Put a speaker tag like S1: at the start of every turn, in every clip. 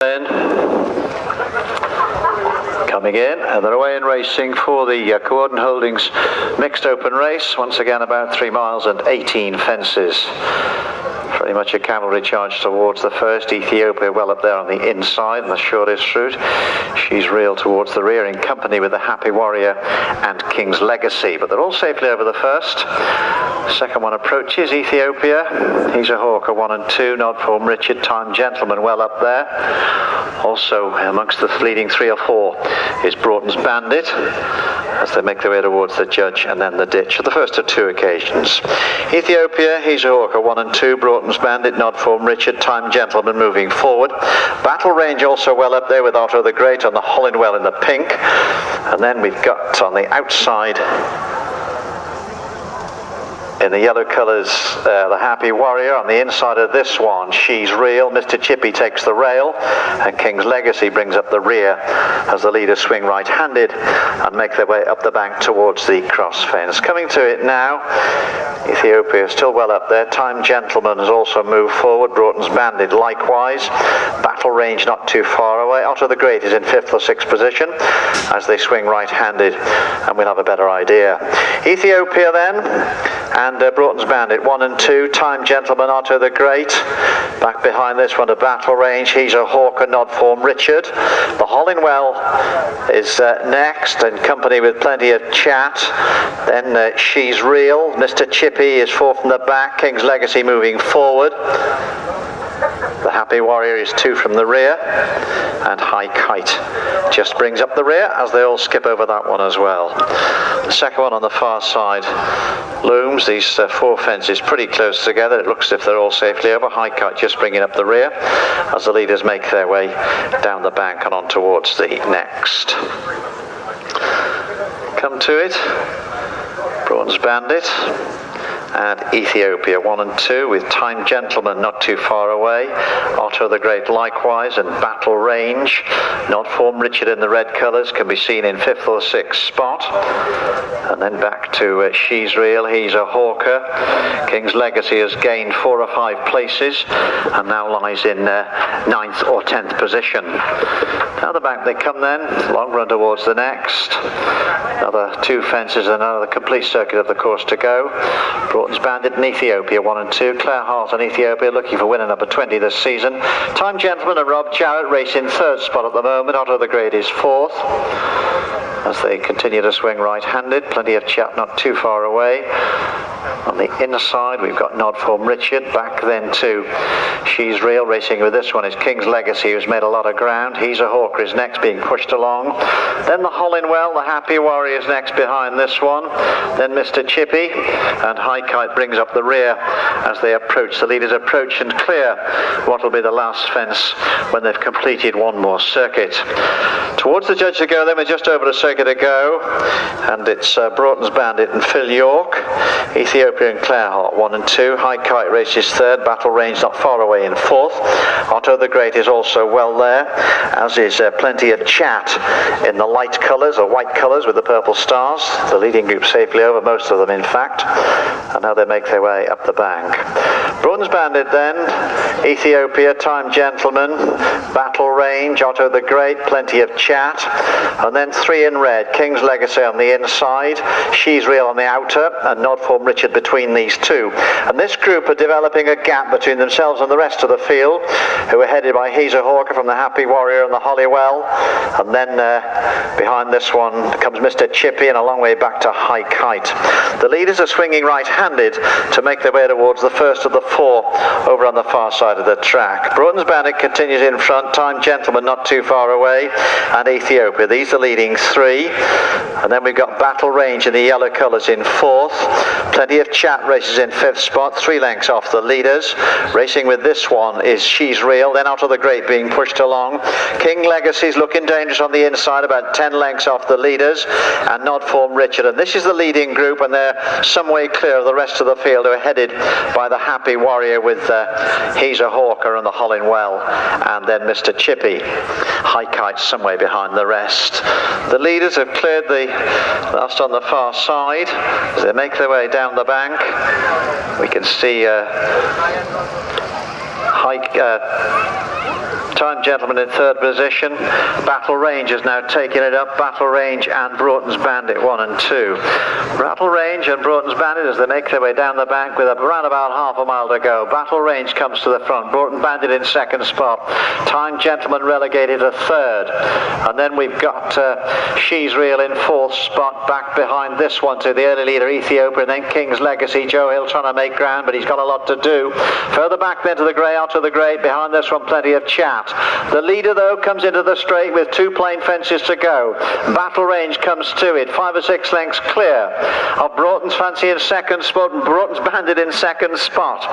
S1: in. Coming in, and they're away in racing for the Coordinate Holdings mixed open race. Once again, about 3 miles and 18 fences. Pretty much a cavalry charge towards the first. Ethiopia well up there on the inside, and the shortest route. She's real towards the rear in company with the Happy Warrior and King's Legacy. But they're all safely over the first. Second one approaches Ethiopia. He's a Hawker, 1 and 2. Nod Form Richard, Time Gentleman well up there. Also amongst the leading 3 or 4 is Broughton's Bandit as they make their way towards the judge and then the ditch. The first of 2 occasions. Ethiopia, he's a Hawker, 1 and 2. Broughton's Bandit, Nod Form Richard, Time Gentleman moving forward. Battle Range also well up there with Otto the Great on the Hollingwell in the pink. And then we've got on the outside in the yellow colours, the Happy Warrior. On the inside of this one, She's Real. Mr. Chippy takes the rail, and King's Legacy brings up the rear as the leaders swing right-handed and make their way up the bank towards the cross fence. Coming to it now, Ethiopia is still well up there. Time Gentleman has also moved forward. Broughton's Bandit likewise. Battle Range not too far away. Otto the Great is in 5th or 6th position as they swing right-handed, and we'll have a better idea. Ethiopia then, and Broughton's Bandit, 1 and 2. Time Gentleman, Otto the Great. Back behind this one, a Battle Range. He's a Hawker, Nod Form Richard. The Hollingwell is next, in company with plenty of chat. Then She's Real. Mr. Chippy is 4 from the back. King's Legacy moving forward. The Happy Warrior is 2 from the rear, and High Kite just brings up the rear as they all skip over that one as well. The second one on the far side looms. These 4 fences pretty close together. It looks as if they're all safely over. High Kite just bringing up the rear as the leaders make their way down the bank and on towards the next. Come to it, Bronze Bandit and Ethiopia, 1 and 2, with Time Gentleman not too far away. Otto the Great likewise, and Battle Range. Nod Form Richard in the red colours can be seen in 5th or 6th spot. And then back to She's Real. He's a Hawker. King's Legacy has gained 4 or 5 places and now lies in 9th or 10th position. Down the back they come then, long run towards the next. Another 2 fences and another complete circuit of the course to go. Broughton's Bandit and Ethiopia, 1 and 2. Claire Hart and Ethiopia looking for winner number 20 this season. Time Gentleman and Rob Jarrett race in 3rd spot at the moment. Otto the Great is 4th as they continue to swing right-handed. Plenty of chat not too far away. On the inside we've got Nod Form Richard. Back then to She's Real. Racing with this one is King's Legacy, who's made a lot of ground. He's a Hawker is next, being pushed along. Then the Hollingwell, the Happy Warrior is next behind this one. Then Mr. Chippy, and High Kite brings up the rear as they approach. The leaders approach and clear what will be the last fence when they've completed 1 more circuit. Towards the judge to go then, with just over a circuit to go, and it's Broughton's Bandit and Phil York. Ethiopia and Claire Hart, 1 and 2. High Kite races 3rd. Battle Range not far away in 4th. Otto the Great is also well there, as is plenty of chat in the light colours, or white colours with the purple stars. The leading group safely over, most of them in fact, and now they make their way up the bank. Bronze Bandit then, Ethiopia, Time Gentleman, Battle Range, Otto the Great, plenty of chat, and then 3 in red, King's Legacy on the inside, She's Real on the outer, and Nod Form Richard between these 2. And this group are developing a gap between themselves and the rest of the field, who are headed by He's a Hawker from the Happy Warrior and the Hollywell, and then behind this one comes Mr. Chippy, and a long way back to High Kite. The leaders are swinging right-handed to make their way towards the first of the 4 over on the far side of the track. Broughton's Bandit continues in front, Time Gentleman not too far away, and Ethiopia. These are leading 3. And then we've got Battle Range in the yellow colours in 4th. Plenty of chat races in 5th spot, 3 lengths off the leaders. Racing with this one is She's Real, then Otto the Great being pushed along. King Legacy's looking dangerous on the inside, about 10 lengths off the leaders, and Nod Form Richard. And this is the leading group, and they're some way clear of the rest of the field, who are headed by the Happy Warrior with He's a Hawker and the Hollingwell, and then Mr. Chippy. High Kite some way behind the rest. The leaders have cleared the last on the far side as they make their way down the bank. We can see Time Gentleman in third position. Battle Range has now taken it up. Battle Range and Broughton's Bandit 1 and 2. Battle Range and Broughton's Bandit as they make their way down the bank with around about half a mile to go. Battle Range comes to the front. Broughton Bandit in second spot. Time Gentleman relegated to third. And then we've got She's Real in fourth spot. Back behind this one to the early leader Ethiopia, and then King's Legacy. Joe Hill trying to make ground, but he's got a lot to do. Further back then to the grey, out to the grey. Behind this one, Plenty of Chat. The leader, though, comes into the straight with 2 plain fences to go. Battle Range comes to it, 5 or 6 lengths clear of Broughton's Fancy in second spot, and Broughton's Bandit in second spot.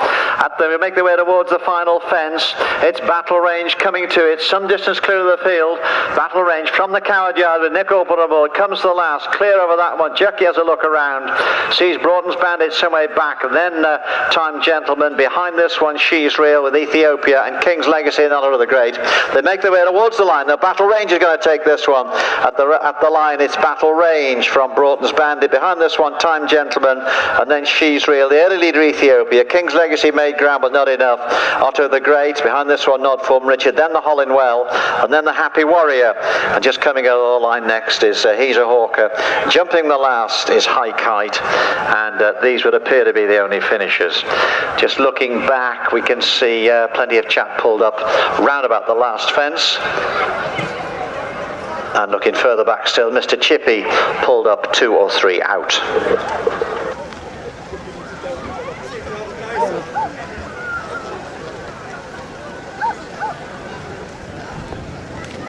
S1: We make their way towards the final fence. It's Battle Range coming to it, some distance clear of the field. Battle Range from the Coward Yard with Nick Operable comes to the last, clear over that one. Jucky has a look around, sees Broughton's Bandit some way back, and then Time Gentleman. Behind this one, She's Real with Ethiopia and King's Legacy and Honor of the Great. They make their way towards the line. Now Battle Range is going to take this one. At the line, it's Battle Range from Broughton's Bandit. Behind this one, Time Gentleman, and then She's Real. The early leader Ethiopia. King's Legacy made ground, but not enough. Otto the Great. Behind this one, Nod Form Richard. Then the Hollingwell, and then the Happy Warrior. And just coming over the line next is He's a Hawker. Jumping the last is High Kite, and these would appear to be the only finishers. Just looking back, we can see Plenty of Chat pulled up round about the last fence. And looking further back still, Mr. Chippy pulled up 2 or 3 out.